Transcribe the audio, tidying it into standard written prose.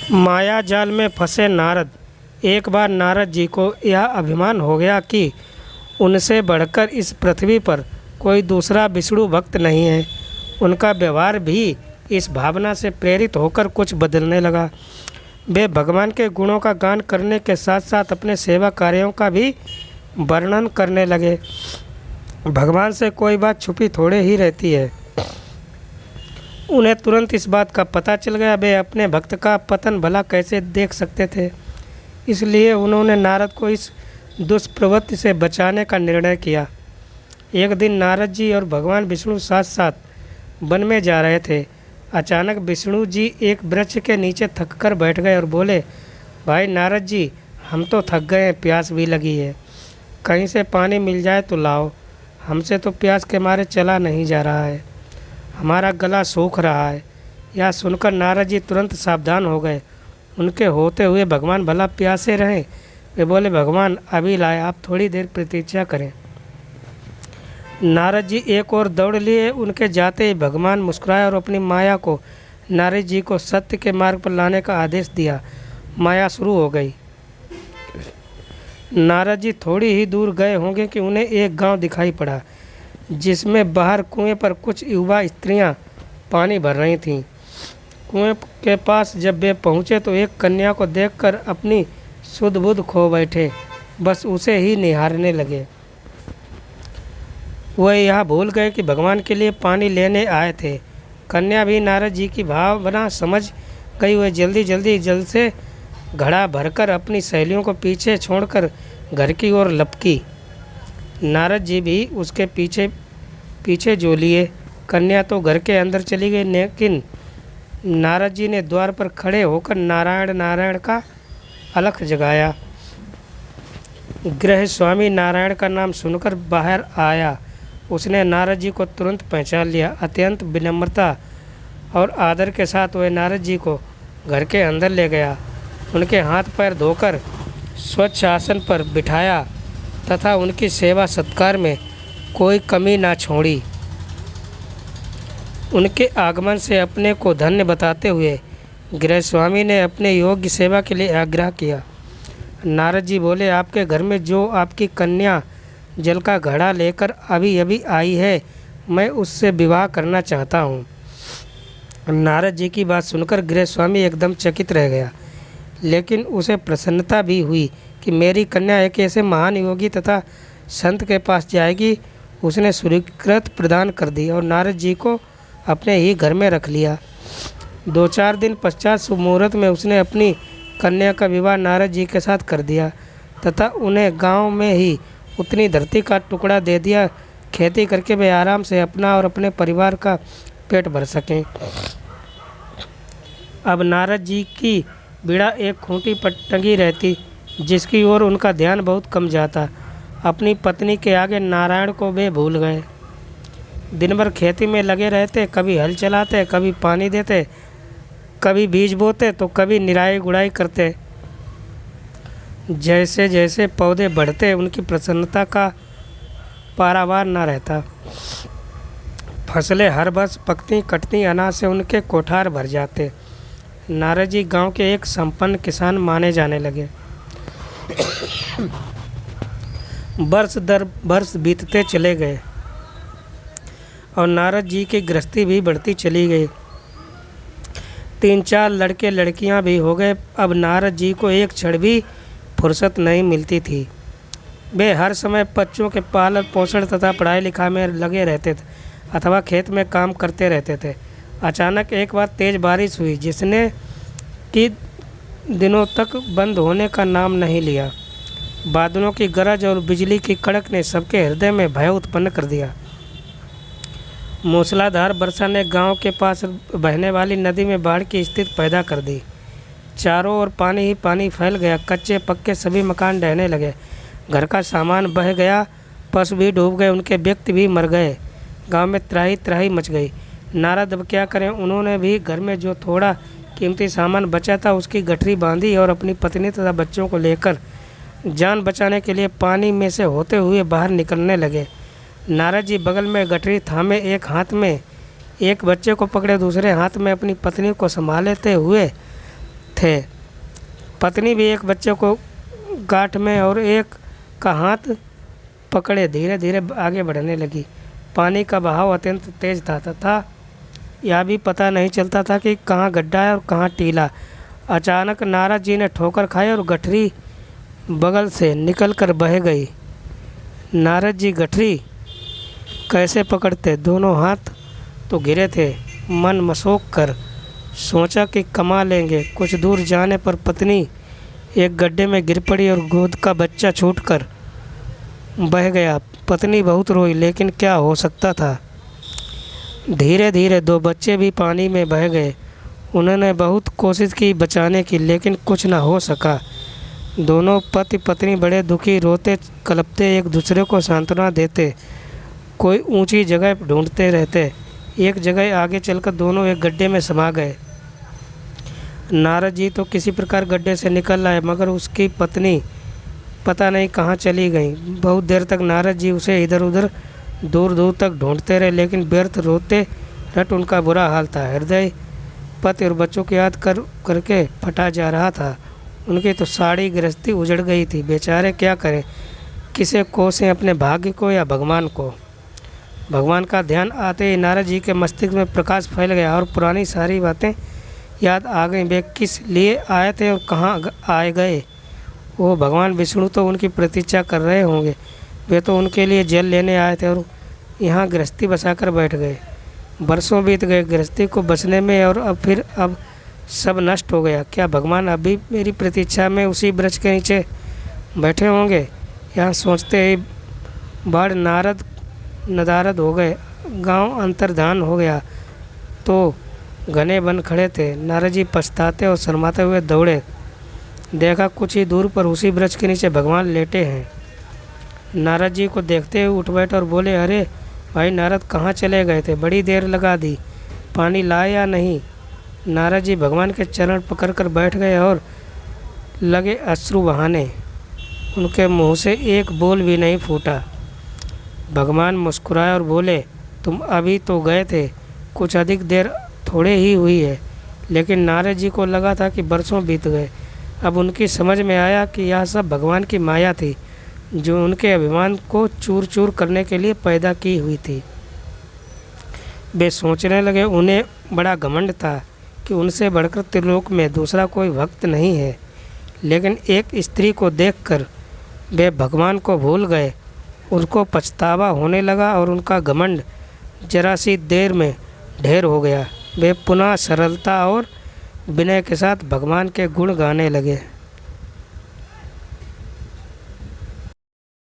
माया जाल में फंसे नारद। एक बार नारद जी को यह अभिमान हो गया कि उनसे बढ़कर इस पृथ्वी पर कोई दूसरा विष्णु भक्त नहीं है। उनका व्यवहार भी इस भावना से प्रेरित होकर कुछ बदलने लगा। वे भगवान के गुणों का गान करने के साथ साथ अपने सेवा कार्यों का भी वर्णन करने लगे। भगवान से कोई बात छुपी थोड़े ही रहती है। उन्हें तुरंत इस बात का पता चल गया। वे अपने भक्त का पतन भला कैसे देख सकते थे। इसलिए उन्होंने नारद को इस दुष्प्रवृत्ति से बचाने का निर्णय किया। एक दिन नारद जी और भगवान विष्णु साथ साथ वन में जा रहे थे। अचानक विष्णु जी एक वृक्ष के नीचे थक कर बैठ गए और बोले, भाई नारद जी, हम तो थक गए हैं, प्यास भी लगी है, कहीं से पानी मिल जाए तो लाओ। हमसे तो प्यास के मारे चला नहीं जा रहा है, हमारा गला सूख रहा है। यह सुनकर नारद जी तुरंत सावधान हो गए। उनके होते हुए भगवान भला प्यासे रहें। वे बोले, भगवान अभी लाए, आप थोड़ी देर प्रतीक्षा करें। नारद जी एक और दौड़ लिए। उनके जाते ही भगवान मुस्कुराए और अपनी माया को नारद जी को सत्य के मार्ग पर लाने का आदेश दिया। माया शुरू हो गई। नारद जी थोड़ी ही दूर गए होंगे कि उन्हें एक गांव दिखाई पड़ा, जिसमें बाहर कुएं पर कुछ युवा स्त्रियां पानी भर रही थीं। कुएं के पास जब वे पहुंचे तो एक कन्या को देखकर अपनी सुध बुध खो बैठे, बस उसे ही निहारने लगे। वह यह भूल गए कि भगवान के लिए पानी लेने आए थे। कन्या भी नारद जी की भावना समझ गई। वह जल्दी जल्दी जल से घड़ा भरकर अपनी सहेलियों को पीछे छोड़कर घर की ओर लपकी। नारद जी भी उसके पीछे पीछे जो लिए। कन्या तो घर के अंदर चली गई, लेकिन नारद जी ने द्वार पर खड़े होकर नारायण नारायण का अलख जगाया। गृह स्वामी नारायण का नाम सुनकर बाहर आया। उसने नारद जी को तुरंत पहचान लिया। अत्यंत विनम्रता और आदर के साथ वह नारद जी को घर के अंदर ले गया। उनके हाथ पैर धोकर स्वच्छ आसन पर बिठाया तथा उनकी सेवा सत्कार में कोई कमी ना छोड़ी। उनके आगमन से अपने को धन्य बताते हुए गृहस्वामी ने अपने योग्य सेवा के लिए आग्रह किया। नारद जी बोले, आपके घर में जो आपकी कन्या जल का घड़ा लेकर अभी अभी आई है, मैं उससे विवाह करना चाहता हूँ। नारद जी की बात सुनकर गृहस्वामी एकदम चकित रह गया, लेकिन उसे प्रसन्नता भी हुई कि मेरी कन्या एक ऐसे महान योगी तथा संत के पास जाएगी। उसने स्वीकृत प्रदान कर दी और नारद जी को अपने ही घर में रख लिया। 2-4 दिन पश्चात शुभ मुहूर्त में उसने अपनी कन्या का विवाह नारद जी के साथ कर दिया तथा उन्हें गांव में ही उतनी धरती का टुकड़ा दे दिया, खेती करके वे आराम से अपना और अपने परिवार का पेट भर सकें। अब नारद जी की बीड़ा एक खूंटी पर टंगी रहती, जिसकी ओर उनका ध्यान बहुत कम जाता। अपनी पत्नी के आगे नारायण को वे भूल गए। दिन भर खेती में लगे रहते, कभी हल चलाते, कभी पानी देते, कभी बीज बोते तो कभी निराई गुड़ाई करते। जैसे जैसे पौधे बढ़ते, उनकी प्रसन्नता का पारावार न रहता। फसलें हर वर्ष पकती कटती, अनाज से उनके कोठार भर जाते। नारद जी गांव के एक संपन्न किसान माने जाने लगे। वर्ष दर वर्ष बीतते चले गए और नारद जी की गृहस्थी भी बढ़ती चली गई। 3-4 लड़के लड़कियां भी हो गए। अब नारद जी को एक क्षण भी फुर्सत नहीं मिलती थी। वे हर समय बच्चों के पालन पोषण तथा पढ़ाई लिखाई में लगे रहते थे अथवा खेत में काम करते रहते थे। अचानक एक बार तेज़ बारिश हुई, जिसने कि दिनों तक बंद होने का नाम नहीं लिया। बादलों की गरज और बिजली की कड़क ने सबके हृदय में भय उत्पन्न कर दिया। मूसलाधार वर्षा ने गांव के पास बहने वाली नदी में बाढ़ की स्थिति पैदा कर दी। चारों ओर पानी ही पानी फैल गया। कच्चे पक्के सभी मकान ढहने लगे। घर का सामान बह गया, पशु भी डूब गए, उनके व्यक्ति भी मर गए। गांव में त्राही त्राही मच गई। नारद अब क्या करें। उन्होंने भी घर में जो थोड़ा कीमती सामान बचा था उसकी गठरी बांधी और अपनी पत्नी तथा बच्चों को लेकर जान बचाने के लिए पानी में से होते हुए बाहर निकलने लगे। नारद जी बगल में गठरी थामे, एक हाथ में एक बच्चे को पकड़े, दूसरे हाथ में अपनी पत्नी को संभालते हुए थे। थे। पत्नी भी एक बच्चे को गांठ में और एक का हाथ पकड़े धीरे धीरे आगे बढ़ने लगी। पानी का बहाव अत्यंत तेज था तथा यह भी पता नहीं चलता था कि कहाँ गड्ढा है और कहाँ टीला। अचानक नारद जी ने ठोकर खाई और गठरी बगल से निकलकर बह गई। नारद जी गठरी कैसे पकड़ते, दोनों हाथ तो गिरे थे। मन मसोक कर सोचा कि कमा लेंगे। कुछ दूर जाने पर पत्नी एक गड्ढे में गिर पड़ी और गोद का बच्चा छूटकर बह गया। पत्नी बहुत रोई, लेकिन क्या हो सकता था। धीरे धीरे दो बच्चे भी पानी में बह गए। उन्होंने बहुत कोशिश की बचाने की, लेकिन कुछ न हो सका। दोनों पति पत्नी बड़े दुखी, रोते कलपते एक दूसरे को सांत्वना देते, कोई ऊंची जगह ढूंढते रहते। एक जगह आगे चलकर दोनों एक गड्ढे में समा गए। नारद जी तो किसी प्रकार गड्ढे से निकल आए, मगर उसकी पत्नी पता नहीं कहाँ चली गई। बहुत देर तक नारद जी उसे इधर उधर दूर दूर तक ढूंढते रहे, लेकिन व्यर्थ। रोते रट उनका बुरा हाल था। हृदय पति और बच्चों की याद करके फटा जा रहा था। उनकी तो सारी गृहस्थी उजड़ गई थी। बेचारे क्या करें, किसे कोसें, अपने भाग्य को या भगवान को। भगवान का ध्यान आते ही नारद जी के मस्तिष्क में प्रकाश फैल गया और पुरानी सारी बातें याद आ गईं। वे किस लिए आए थे और कहाँ आए गए। वो भगवान विष्णु तो उनकी प्रतीक्षा कर रहे होंगे। वे तो उनके लिए जल लेने आए थे और यहाँ गृहस्थी बसाकर बैठ गए। बरसों बीत गए गृहस्थी को बसने में, और अब सब नष्ट हो गया। क्या भगवान अभी मेरी प्रतीक्षा में उसी वृक्ष के नीचे बैठे होंगे। यहाँ सोचते ही बाढ़ नदारद हो गए। गांव अंतर्धान हो गया तो घने बन खड़े थे। नारद जी पछताते और शर्माते हुए दौड़े। देखा कुछ ही दूर पर उसी वृक्ष के नीचे भगवान लेटे हैं। नारद जी को देखते हुए उठ बैठे और बोले, अरे भाई नारद, कहाँ चले गए थे, बड़ी देर लगा दी, पानी लाए या नहीं। नारद जी भगवान के चरण पकड़कर बैठ गए और लगे अश्रु बहाने। उनके मुंह से एक बोल भी नहीं फूटा। भगवान मुस्कुराए और बोले, तुम अभी तो गए थे, कुछ अधिक देर थोड़े ही हुई है। लेकिन नारद जी को लगा था कि बरसों बीत गए। अब उनकी समझ में आया कि यह सब भगवान की माया थी, जो उनके अभिमान को चूर चूर करने के लिए पैदा की हुई थी। वे सोचने लगे, उन्हें बड़ा घमंड था कि उनसे बढ़कर त्रिलोक में दूसरा कोई भक्त नहीं है। लेकिन एक स्त्री को देखकर वे भगवान को भूल गए। उनको पछतावा होने लगा और उनका घमंड जरा सी देर में ढेर हो गया। वे पुनः सरलता और विनय के साथ भगवान के गुण गाने लगे।